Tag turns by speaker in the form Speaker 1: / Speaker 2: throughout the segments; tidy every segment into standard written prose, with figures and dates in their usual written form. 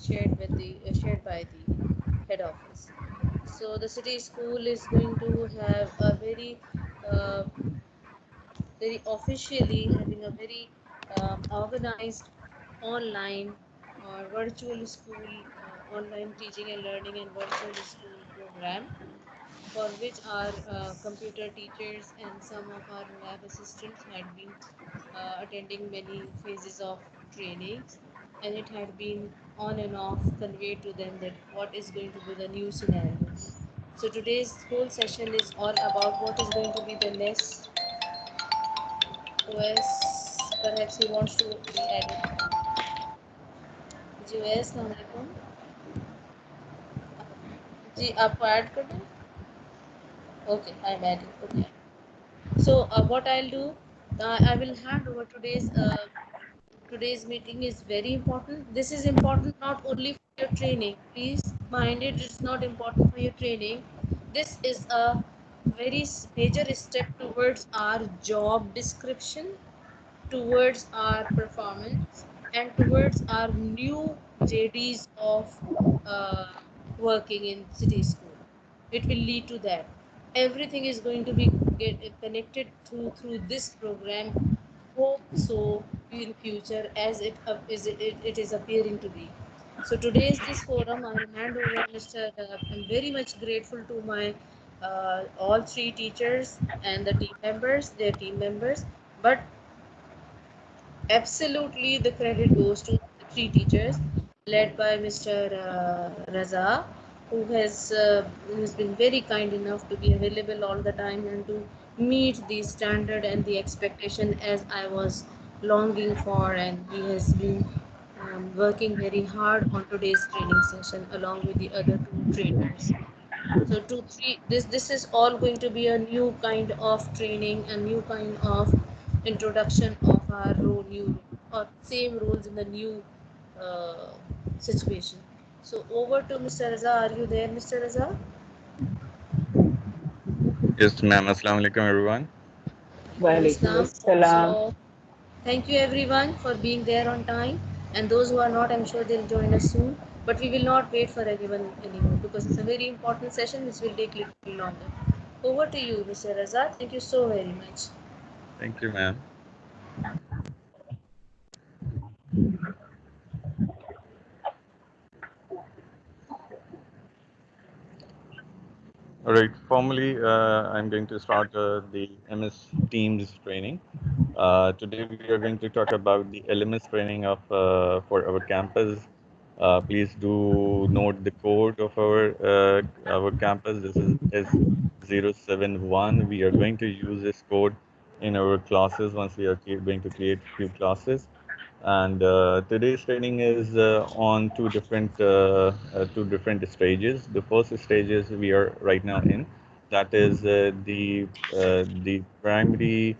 Speaker 1: shared by the head office. So the city school is going to have a uh, very officially having a very organized online or virtual school, online teaching and learning and virtual school program, for which our computer teachers and some of our lab assistants had been attending many phases of trainings, and it had been on and off conveyed to them that what is going to be the new scenario. So today's whole session is all about what is going to be the next OS. Perhaps he wants to be added. Ji OS अस्सलाम वालेकुम जी आपको add करना है okay I'm adding okay. So what I'll do, I will hand over today's meeting is very important. This is important not only for your training. Please mind it, it's not important for your training. This is a very major step towards our job description, towards our performance, and towards our new JDs of uh, working in city school. It will lead to that. Everything is going to be connected through this program. Hope so in future as it is appearing to be. So today's this forum, I will hand over Mr. I'm very much grateful to my all three teachers and the team members, their team members. But absolutely, the credit goes to the three teachers led by Mr. Raza, who has been very kind enough to be available all the time and to meet the standard and the expectation as I was longing for, and he has been working very hard on today's training session along with the other two trainers. So two, three, this is all going to be a new kind of training, a new kind of introduction of our new or same roles in the new uh, situation. So over to Mr. Raza. Are you there, Mr. Raza?
Speaker 2: Yes, ma'am. Assalamu alaikum, everyone.
Speaker 1: Alaikum
Speaker 3: Walaikum
Speaker 1: Assalam.
Speaker 3: Assalam.
Speaker 1: So thank you everyone for being there on time. And those who are not, I'm sure they'll join us soon. But we will not wait for anyone anymore because it's a very important session which will take a little longer. Over to you, Mr. Raza. Thank you so very much.
Speaker 2: Thank you, ma'am. All right. Formally, I'm going to start the MS Teams training. Today, we are going to talk about the LMS training of for our campus. Please do note the code of our campus. This is S071. We are going to use this code in our classes once we are going to create few classes. And today's training is on two different stages. The first stage is we are right now in, that is the primary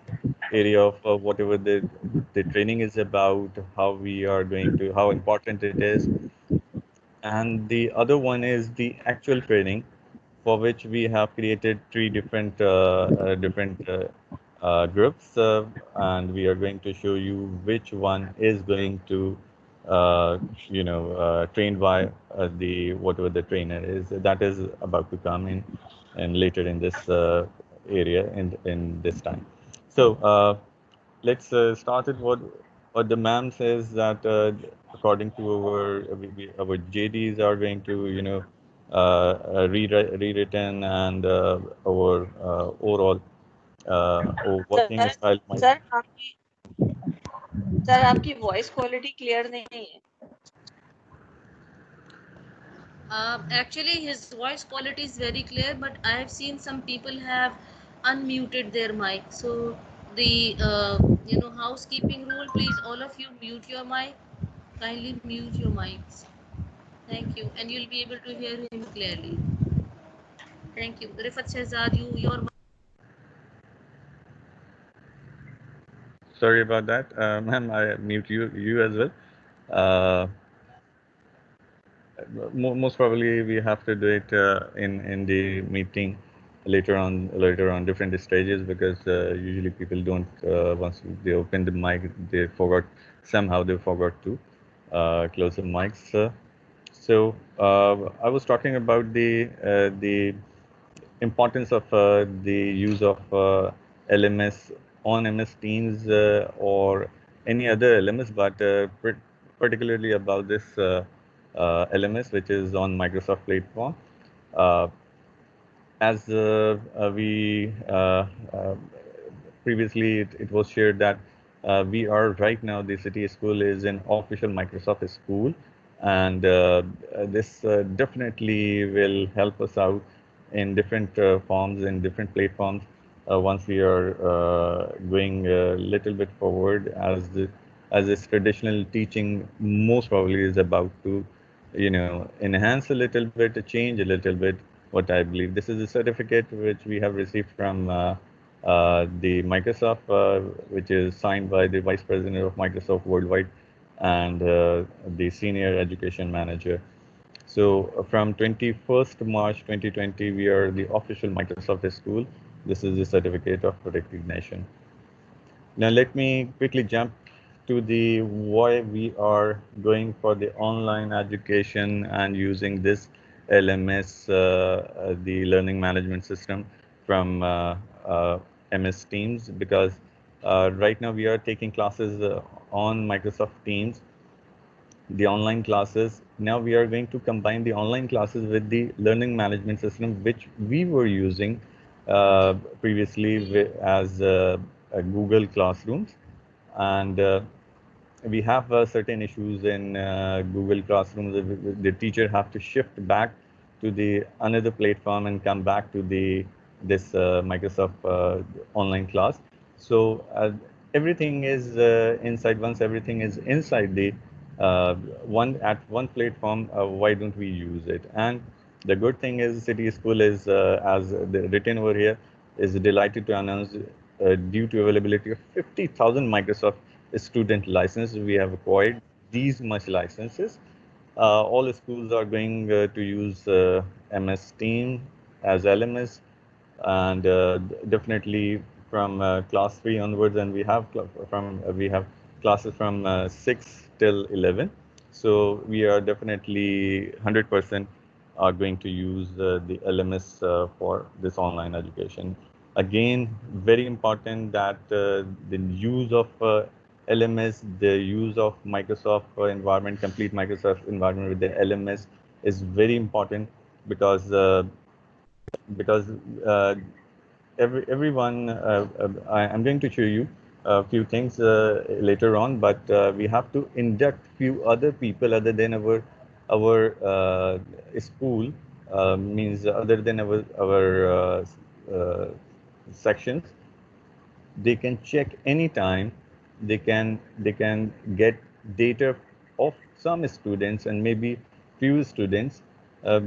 Speaker 2: area of whatever the training is about, how we are going to, how important it is, and the other one is the actual training, for which we have created three different groups, and we are going to show you which one is going to, trained by the whatever the trainer is. That is about to come in, and later in this area in this time. So. Let's start it. What the ma'am says that according to our JDs are going to rewritten, and our our working
Speaker 3: sir
Speaker 2: style might.
Speaker 3: Sir आपकी sir आपकी voice quality clear नहीं है.
Speaker 1: Actually, his voice quality is very clear, but I have seen some people have unmuted their mic. So the housekeeping rule, please all of you mute your mic. Kindly mute your mics. Thank you, and you'll be able to hear him clearly. Thank you, Rifat Shehzad. Your
Speaker 2: Sorry about that, ma'am. I mute you as well. Uh, Most probably we have to do it in the meeting later on different stages, because usually people don't, once they open the mic, they forgot, somehow they forgot to close the mics. So I was talking about the importance of the use of LMS on MS Teams or any other LMS, but particularly about this LMS, which is on Microsoft platform. Uh, as we previously it was shared that we are right now, the city school is an official Microsoft school, and this definitely will help us out in different forms, in different platforms, once we are going a little bit forward, as this traditional teaching most probably is about to, enhance a little bit, change a little bit. What I believe, this is a certificate which we have received from the Microsoft, which is signed by the Vice President of Microsoft Worldwide and the Senior Education Manager. So from 21st March 2020, we are the official Microsoft school. This is the certificate of recognition. Now let me quickly jump to the why we are going for the online education and using this LMS, the learning management system from MS Teams, because right now we are taking classes on Microsoft Teams, the online classes. Now we are going to combine the online classes with the learning management system, which we were using previously as Google Classrooms. And we have certain issues in Google Classrooms. The teacher have to shift back to the another platform and come back to the this Microsoft online class. So everything is inside. Once everything is inside the one platform, why don't we use it? And the good thing is, City School is, as written over here, is delighted to announce, due to availability of 50,000 Microsoft student licenses, we have acquired these much licenses. All the schools are going to use MS Team as LMS, and definitely from class 3 onwards, and we have classes from 6 till 11. So we are definitely 100% are going to use the LMS for this online education. Again, very important that the use of LMS, the use of Microsoft environment, complete Microsoft environment with the LMS is very important, because because uh, everyone, I'm going to show you a few things later on, but we have to induct few other people other than our school, means other than our sections. They can check anytime. They can get data of some students and maybe few students, uh,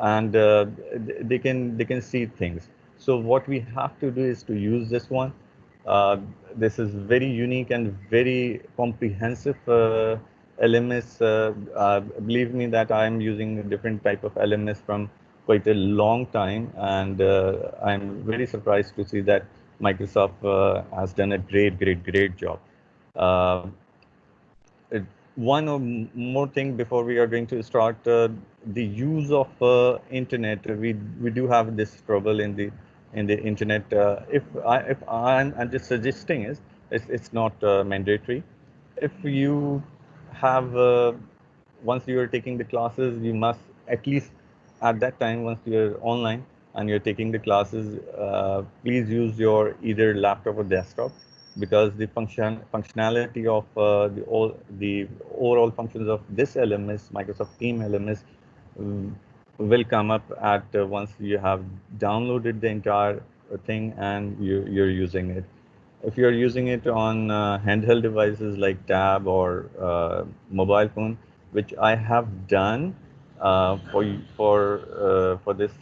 Speaker 2: and they can see things. So what we have to do is to use this one. uh, this is very unique and very comprehensive LMS. Believe me that I am using a different type of LMS from quite a long time, and I'm very surprised to see that Microsoft has done a great job. Uh, it- One more thing before we are going to start, the use of internet. We do have this trouble in the internet. I'm just suggesting is, it's not mandatory. If you have once you are taking the classes, you must at least at that time, once you're online and you're taking the classes, please use your either laptop or desktop, because the functionality of the overall functions of this LMS, Microsoft Team LMS, um, will come up at once you have downloaded the entire thing and you're using it. If you're using it on handheld devices like tab or mobile phone, which I have done for this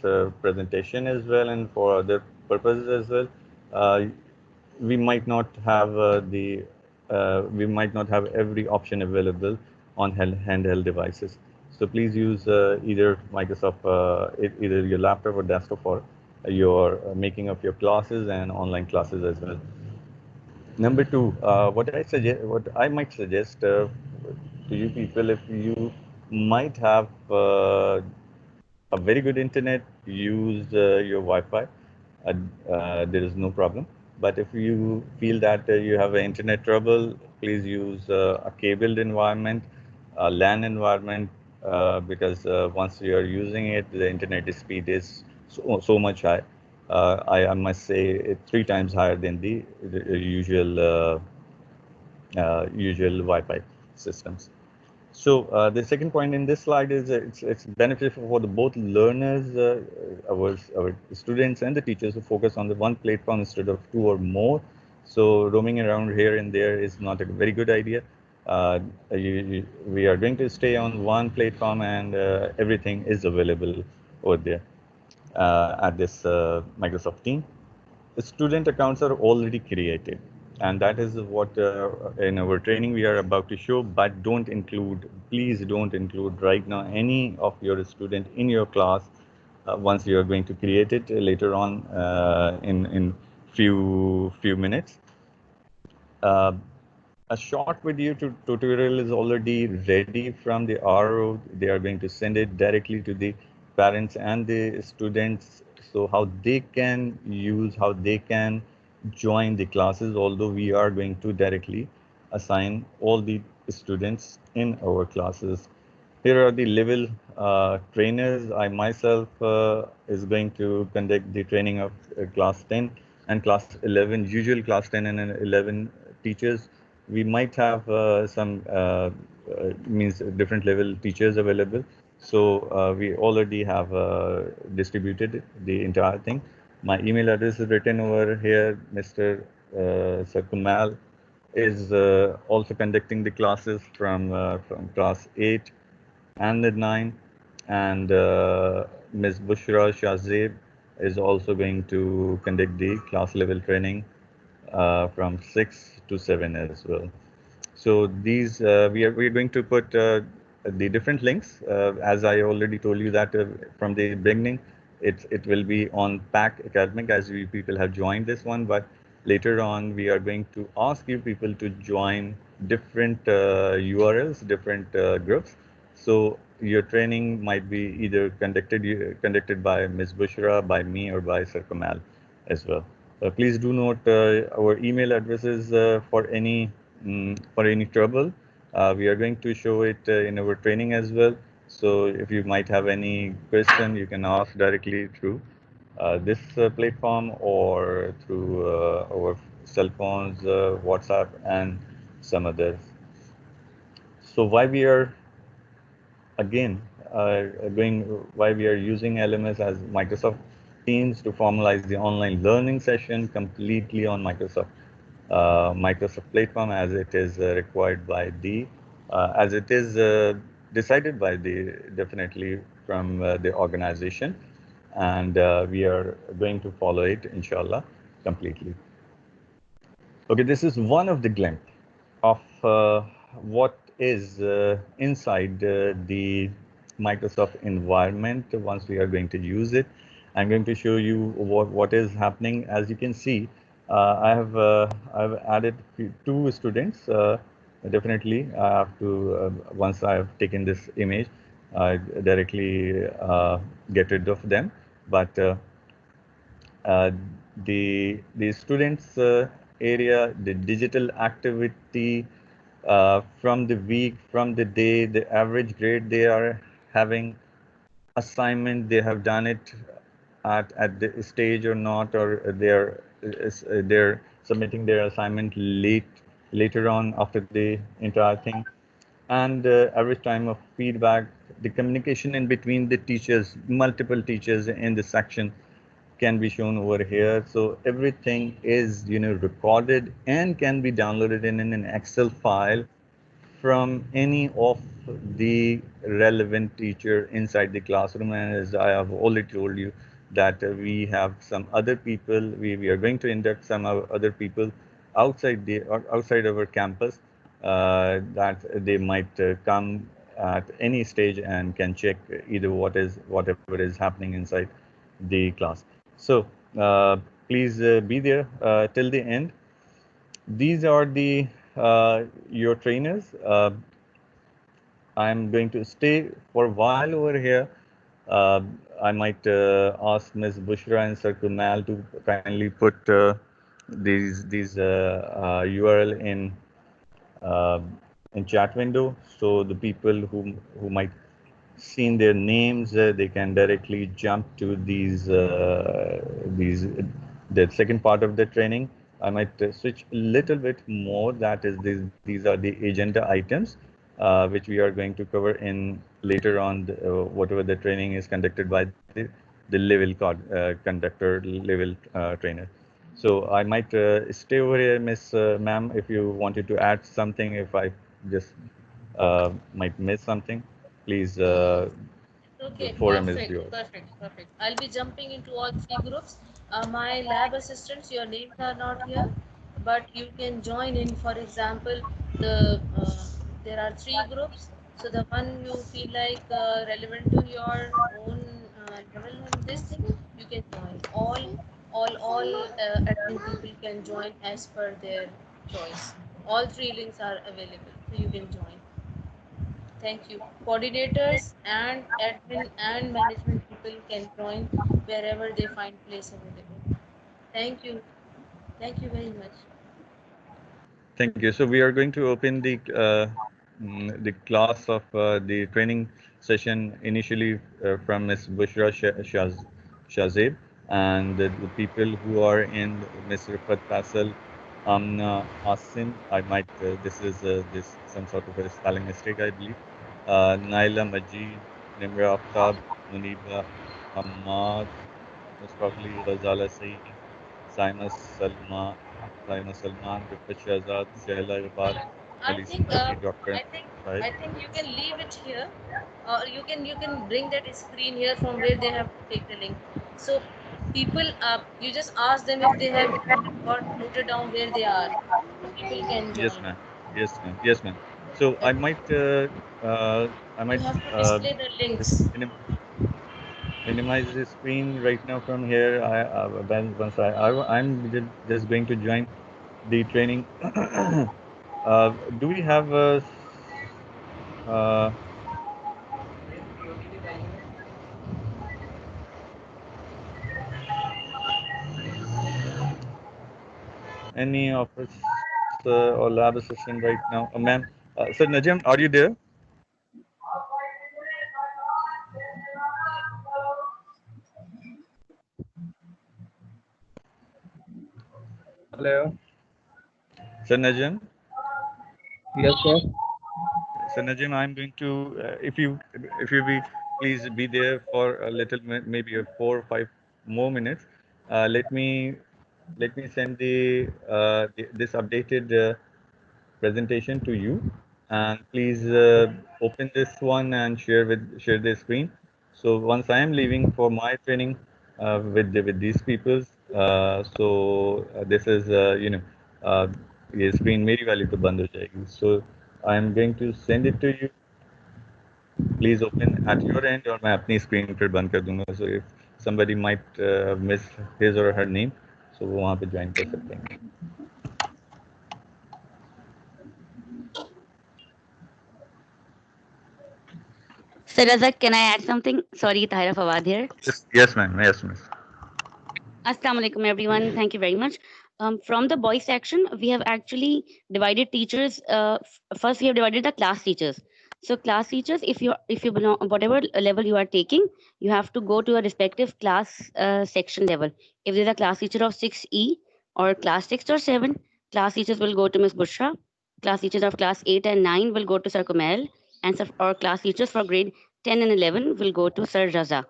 Speaker 2: presentation as well, and for other purposes as well, uh, we might not have we might not have every option available on handheld devices. So please use either Microsoft, either your laptop or desktop for your making of your classes and online classes as well. Number two, what I might suggest to you people, if you might have a very good internet, use your Wi-Fi. There is no problem. But if you feel that you have an internet trouble, please use a cabled environment, a LAN environment, because once you are using it, the internet speed is so much high. I must say three times higher than the usual Wi-Fi systems. So the second point in this slide is it's beneficial for the both learners, our students and the teachers to focus on the one platform instead of two or more. So roaming around here and there is not a very good idea. We are going to stay on one platform and everything is available over there at this Microsoft team. The student accounts are already created, and that is what in our training we are about to show. But don't include, please don't include right now any of your student in your class once you are going to create it later on in few minutes. uh, a short video tutorial is already ready from the RO. They are going to send it directly to the parents and the students, so how they can use, how they can join the classes, although we are going to directly assign all the students in our classes. Here are the level trainers. I myself is going to conduct the training of class 10 and class 11, usual class 10 and 11 teachers. We might have means different level teachers available. So we already have distributed the entire thing. My email address is written over here. Mr. Sir Kumal is also conducting the classes from class 8 and the 9, and Ms. Bushra Shahzeb is also going to conduct the class level training from 6 to 7 as well. So these we are going to put the different links as I already told you that from the beginning. It will be on Pack Academic as we people have joined this one, but later on we are going to ask you people to join different URLs, different groups. So your training might be either conducted by Ms. Bushra, by me, or by Sir Kamal as well. Please do note our email addresses for any trouble. We are going to show it in our training as well. So if you might have any question, you can ask directly through this platform or through our cell phones, WhatsApp, and some others. So again going why we are using LMS as Microsoft Teams to formalize the online learning session completely on Microsoft platform, as it is required by the as it is decided by the definitely from the organization, and we are going to follow it inshallah completely. Okay, this is one of the glimpse of what is inside the Microsoft environment once we are going to use it. I'm going to show you what is happening. As you can see, I've added two students. Definitely, I have to once I have taken this image, I directly get rid of them. But uh, the students area, the digital activity from the week, from the day, the average grade they are having, assignment they have done it at the stage or not, or they're submitting their assignment later on after the entire thing, and average time of feedback, the communication in between the teachers, multiple teachers in the section can be shown over here. So everything is recorded and can be downloaded in an Excel file from any of the relevant teacher inside the classroom. And as I have already told you that we have some other people, we are going to induct some other people outside our campus that they might come at any stage and can check either whatever is happening inside the class. So please be there till the end. These are the your trainers. I'm going to stay for a while over here. I might ask Ms. Bushra and Sir Kunal to kindly put these URL uh, in chat window, so the people who might seen their names, they can directly jump to these the second part of the training. I might switch a little bit more. That is, these are the agenda items which we are going to cover in later on, whatever the training is conducted by the level conductor, level trainer. So I might stay over here, Miss Ma'am, if you wanted to add something. If I just might miss something, please. The
Speaker 1: Okay,
Speaker 2: forum is
Speaker 1: perfect,
Speaker 2: yours.
Speaker 1: perfect, perfect. I'll be jumping into all three groups. My lab assistants, your names are not here, but you can join in. For example, there are three groups. So the one you feel like relevant to your own level in this thing, you can join. All admin people can join as per their choice. All three links are available, so you can join. Thank you. Coordinators and admin and management people can join wherever they find place available. Thank you. Thank you very much.
Speaker 2: Thank you. So we are going to open the class of the training session initially from Ms. Bushra Shazib, and the people who are in Ms. Rifat Faisal, Amna Asim. I might this some sort of a spelling mistake, I believe. Naila Majid, Nimra Aftab, Muniba Hamad, most probably Ghazala Saeed, Saima Salma, Saima Salman, Rifat Shahzad, Shahla Iqbal,
Speaker 1: I
Speaker 2: Ali
Speaker 1: think
Speaker 2: Siddiqui, Dr.
Speaker 1: I think
Speaker 2: Shahid.
Speaker 1: I think you can leave it here, or you can bring that screen here from where they have to take the link. So people, you just ask them if they have got noted down where they are. So people can
Speaker 2: Yes,
Speaker 1: join.
Speaker 2: ma'am. Yes, ma'am. Yes, ma'am. So uh, I
Speaker 1: You
Speaker 2: might
Speaker 1: have to display the
Speaker 2: just
Speaker 1: links.
Speaker 2: minimize the screen right now from here. Once I'm just going to join the training. Do we have uh, any of us or lab assistant right now? Ma'am, Sir Najim, are you there?
Speaker 4: Hello.
Speaker 2: Sir Najim?
Speaker 4: Yes, sir.
Speaker 2: So Najim, I'm going to if you be please be there for a little maybe a 4 or 5 more minutes. Let me send this updated presentation to you, and please open this one and share the screen. So once I am leaving for my training with these people, this is ये screen मेरी वाली तो बंद हो जाएगी. So I am going to send it to you. Please open at your end, or मैं अपनी screen फिर बंद कर दूंगा. So if somebody might miss his or her name, so वो वहाँ पे join कर सकते हैं.
Speaker 5: Sir Razak, can I add something? Sorry, Tahira Fawad here.
Speaker 2: Yes, ma'am. Yes, miss.
Speaker 5: Assalamu alaikum, everyone. Thank you very much. From the boys section, we have actually divided teachers. First, we have divided the class teachers. So, class teachers, if you belong whatever level you are taking, you have to go to a respective class section level. If there's a class teacher of 6E or class 6 or 7, class teachers will go to Miss Bushra. Class teachers of class 8 and 9 will go to Sir Kumail, and our class teachers for grade 10 and 11 will go to Sir Raza.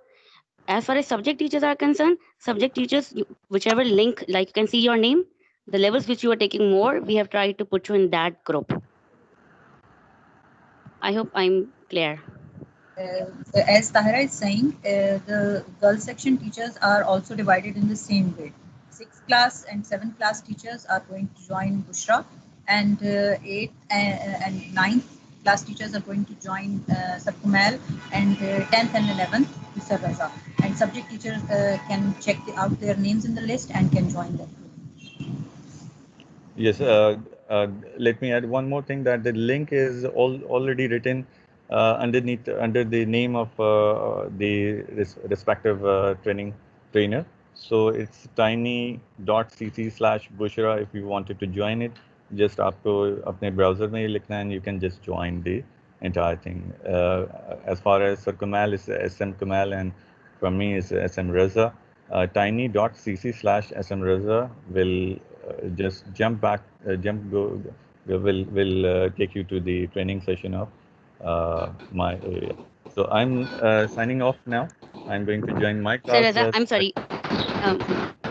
Speaker 5: As far as subject teachers are concerned, subject teachers, whichever link, like you can see your name, the levels which you are taking more, we have tried to put you in that group. I hope I'm clear.
Speaker 6: As Tahira is saying, the girls section teachers are also divided in the same way. 6th class and 7th class teachers are going to join Bushra, and 8th and 9th class teachers are going to join Sir Kumail, and 10th and 11th to Sir Raza. And subject teachers can check out their names in the list and can join them.
Speaker 2: Yes, let me add one more thing, that the link is already written underneath under the name of the respective trainer. So it's tiny.cc/Bushra if you wanted to join it. Just आपको अपने browser में ही लिखना and you can just join the entire thing. As far as Sir Kamal is SM Kamal and from me is SM Raza. Tiny.cc/SM Raza will just jump back, will take you to the training session of my area. So I'm signing off now. I'm going to join my
Speaker 5: Sir
Speaker 2: class.
Speaker 5: Raza, I'm sorry.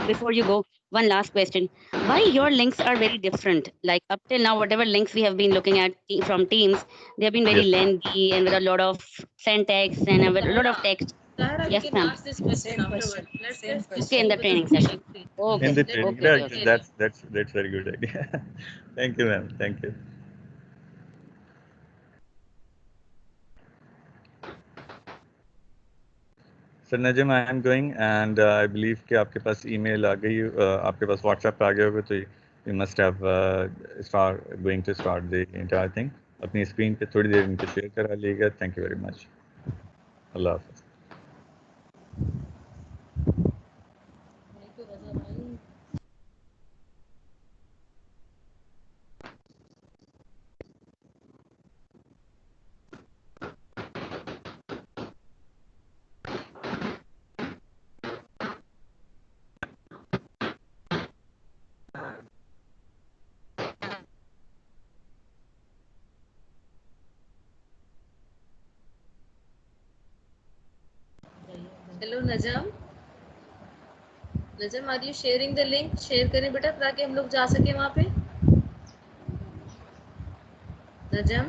Speaker 5: Before you go, one last question. Why your links are very different? Like up till now, whatever links we have been looking at from Teams, they have been very
Speaker 2: Yes.
Speaker 5: lengthy and with a lot of syntax and a lot of text.
Speaker 1: Tahira,
Speaker 5: Yes,
Speaker 1: we can
Speaker 5: ma'am.
Speaker 1: ask this question
Speaker 6: Same
Speaker 1: afterwards.
Speaker 6: question.
Speaker 1: Let's
Speaker 6: Same
Speaker 1: just
Speaker 6: question.
Speaker 5: Okay, in the
Speaker 1: with
Speaker 5: training
Speaker 1: the
Speaker 5: session. Okay,
Speaker 2: In the
Speaker 5: sir.
Speaker 2: training,
Speaker 5: Okay, okay, okay.
Speaker 2: that's very good idea. Thank you, ma'am. Thank you. Sir Najam I am going and I believe कि आपके पास email आ गई आपके पास WhatsApp पे आ गया होगा तो you must have start going to start the entire thing अपनी screen पे थोड़ी देर इनको शेयर करा लीजिएगा थैंक यू वेरी मच अल्लाह हाफ़िज़
Speaker 1: Thank you, Raza bhai. Hello, Najam. Najam, are you sharing the link? Share करें बेटा ताकि हम लोग जा सके वहाँ पे. Najam.